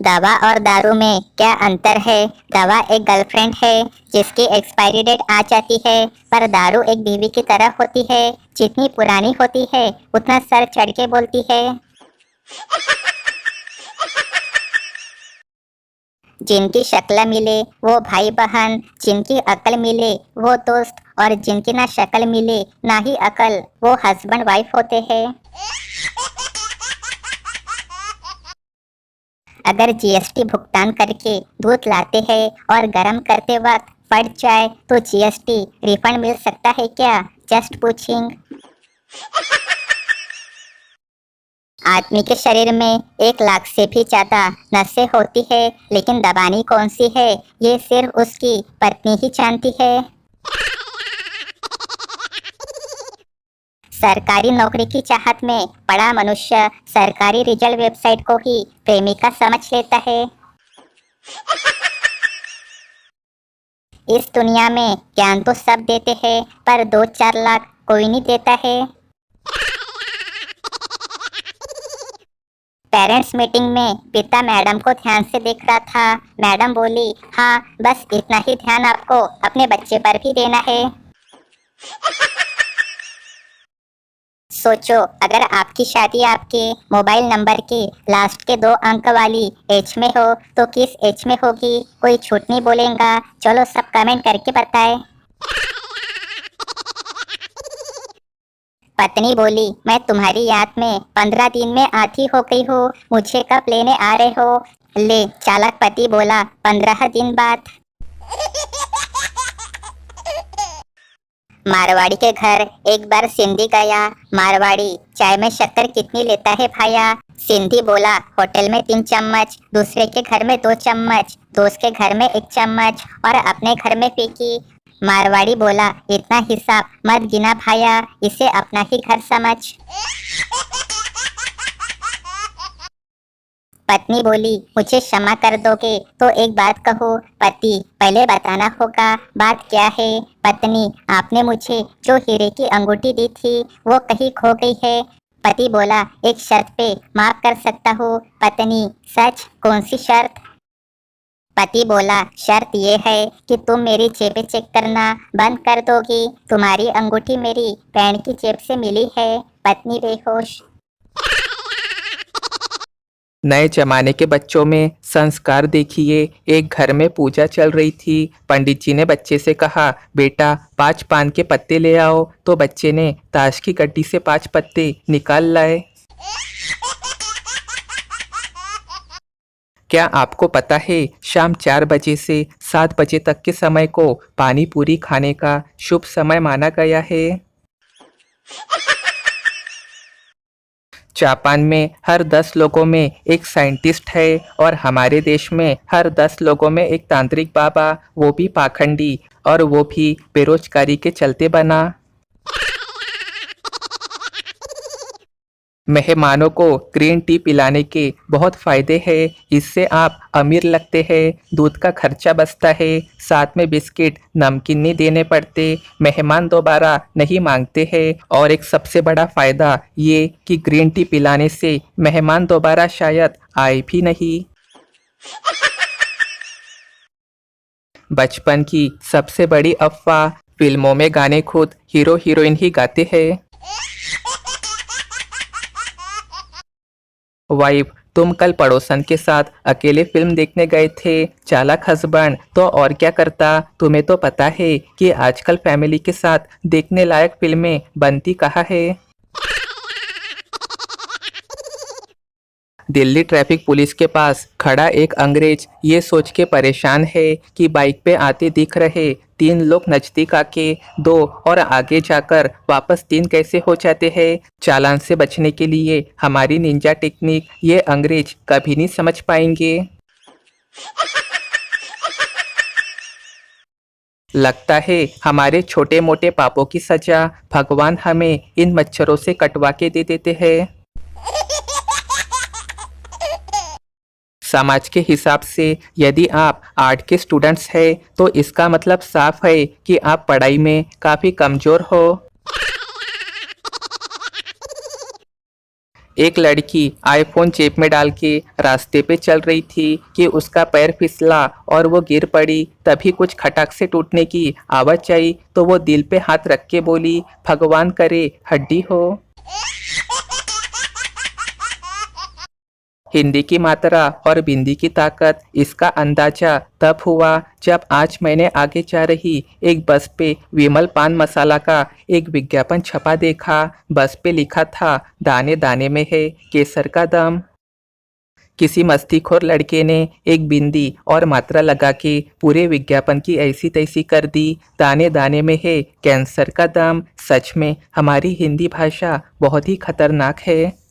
दवा और दारू में क्या अंतर है? दवा एक गर्लफ्रेंड है जिसकी एक्सपायरी डेट आ जाती है, पर दारू एक बीवी की तरह होती है, जितनी पुरानी होती है उतना सर चढ़ के बोलती है। जिनकी शक्ल मिले वो भाई बहन, जिनकी अकल मिले वो दोस्त, और जिनकी ना शक्ल मिले ना ही अकल वो हस्बैंड वाइफ होते हैं। अगर जीएसटी भुगतान करके दूध लाते हैं और गर्म करते वक्त फट जाए तो जीएसटी रिफंड मिल सकता है क्या? जस्ट पूछिंग। आदमी के शरीर में 1 लाख से भी ज्यादा नसें होती है, लेकिन दबानी कौन सी है ये सिर्फ उसकी पत्नी ही जानती है। सरकारी नौकरी की चाहत में पड़ा मनुष्य सरकारी रिजल्ट वेबसाइट को ही प्रेमिका समझ लेता है। इस दुनिया में ज्ञान तो सब देते हैं, पर 2-4 लाख कोई नहीं देता है। पेरेंट्स मीटिंग में पिता मैडम को ध्यान से देख रहा था। मैडम बोली, हाँ बस इतना ही ध्यान आपको अपने बच्चे पर भी देना है। सोचो, अगर आपकी शादी आपके मोबाइल नंबर के लास्ट के 2 अंक वाली एच में हो तो किस एच में होगी? कोई झूठ नहीं बोलेगा। चलो सब कमेंट करके बताएं। पत्नी बोली, मैं तुम्हारी याद में 15 दिन में आधी हो गई हूँ, मुझे कब लेने आ रहे हो? ले, चालाक पति बोला, 15 दिन बाद। मारवाड़ी के घर एक बार सिंधी गया। मारवाड़ी, चाय में शक्कर कितनी लेता है भाया? सिंधी बोला, होटल में 3 चम्मच, दूसरे के घर में 2 चम्मच, दोस्त के घर में 1 चम्मच और अपने घर में फीकी। मारवाड़ी बोला, इतना हिसाब मत गिना भाया, इसे अपना ही घर समझ। पत्नी बोली, मुझे क्षमा कर दोगे तो एक बात कहूँ? पति, पहले बताना होगा बात क्या है? पत्नी, आपने मुझे जो हीरे की अंगूठी दी थी वो कहीं खो गई है। पति बोला, एक शर्त पे माफ कर सकता हूँ। पत्नी, सच? कौन सी शर्त? पति बोला, शर्त ये है कि तुम मेरी जेबें चेक करना बंद कर दोगी। तुम्हारी अंगूठी मेरी पैंट की जेब से मिली है। पत्नी बेहोश। नए जमाने के बच्चों में संस्कार देखिए। एक घर में पूजा चल रही थी। पंडित जी ने बच्चे से कहा, बेटा 5 पान के पत्ते ले आओ। तो बच्चे ने ताश की गड्डी से 5 पत्ते निकाल लाए। क्या आपको पता है शाम 4 बजे से 7 बजे तक के समय को पानी पूरी खाने का शुभ समय माना गया है? जापान में हर 10 लोगों में एक साइंटिस्ट है और हमारे देश में हर 10 लोगों में एक तांत्रिक बाबा, वो भी पाखंडी, और वो भी बेरोजगारी के चलते बना। मेहमानों को ग्रीन टी पिलाने के बहुत फ़ायदे हैं। इससे आप अमीर लगते हैं, दूध का खर्चा बचता है, साथ में बिस्किट नमकीन नहीं देने पड़ते, मेहमान दोबारा नहीं मांगते हैं, और एक सबसे बड़ा फ़ायदा ये कि ग्रीन टी पिलाने से मेहमान दोबारा शायद आए भी नहीं। बचपन की सबसे बड़ी अफवाह, फिल्मों में गाने खुद हीरो हीरोइन ही गाते हैं। वाइफ, तुम कल पड़ोसन के साथ अकेले फिल्म देखने गए थे। चालाक हस्बैंड, तो और क्या करता? तुम्हें तो पता है कि आजकल फैमिली के साथ देखने लायक फिल्में बनती कहाँ है। दिल्ली ट्रैफिक पुलिस के पास खड़ा एक अंग्रेज ये सोच के परेशान है कि बाइक पे आते दिख रहे 3 लोग नजदीक आके 2 और आगे जाकर वापस 3 कैसे हो जाते हैं। चालान से बचने के लिए हमारी निंजा टेक्निक ये अंग्रेज कभी नहीं समझ पाएंगे। लगता है हमारे छोटे मोटे पापों की सजा भगवान हमें इन मच्छरों से कटवा के दे देते हैं। समाज के हिसाब से यदि आप आर्ट के स्टूडेंट्स हैं तो इसका मतलब साफ है कि आप पढ़ाई में काफ़ी कमज़ोर हो। एक लड़की आईफोन जेब में डाल के रास्ते पे चल रही थी कि उसका पैर फिसला और वो गिर पड़ी। तभी कुछ खटक से टूटने की आवाज़ आई तो वो दिल पे हाथ रख के बोली, भगवान करे हड्डी हो। हिंदी की मात्रा और बिंदी की ताकत, इसका अंदाजा तब हुआ जब आज मैंने आगे जा रही एक बस पे विमल पान मसाला का एक विज्ञापन छपा देखा। बस पे लिखा था, दाने दाने में है केसर का दम। किसी मस्तीखोर लड़के ने एक बिंदी और मात्रा लगा के पूरे विज्ञापन की ऐसी तैसी कर दी। दाने दाने में है कैंसर का दम। सच में हमारी हिंदी भाषा बहुत ही खतरनाक है।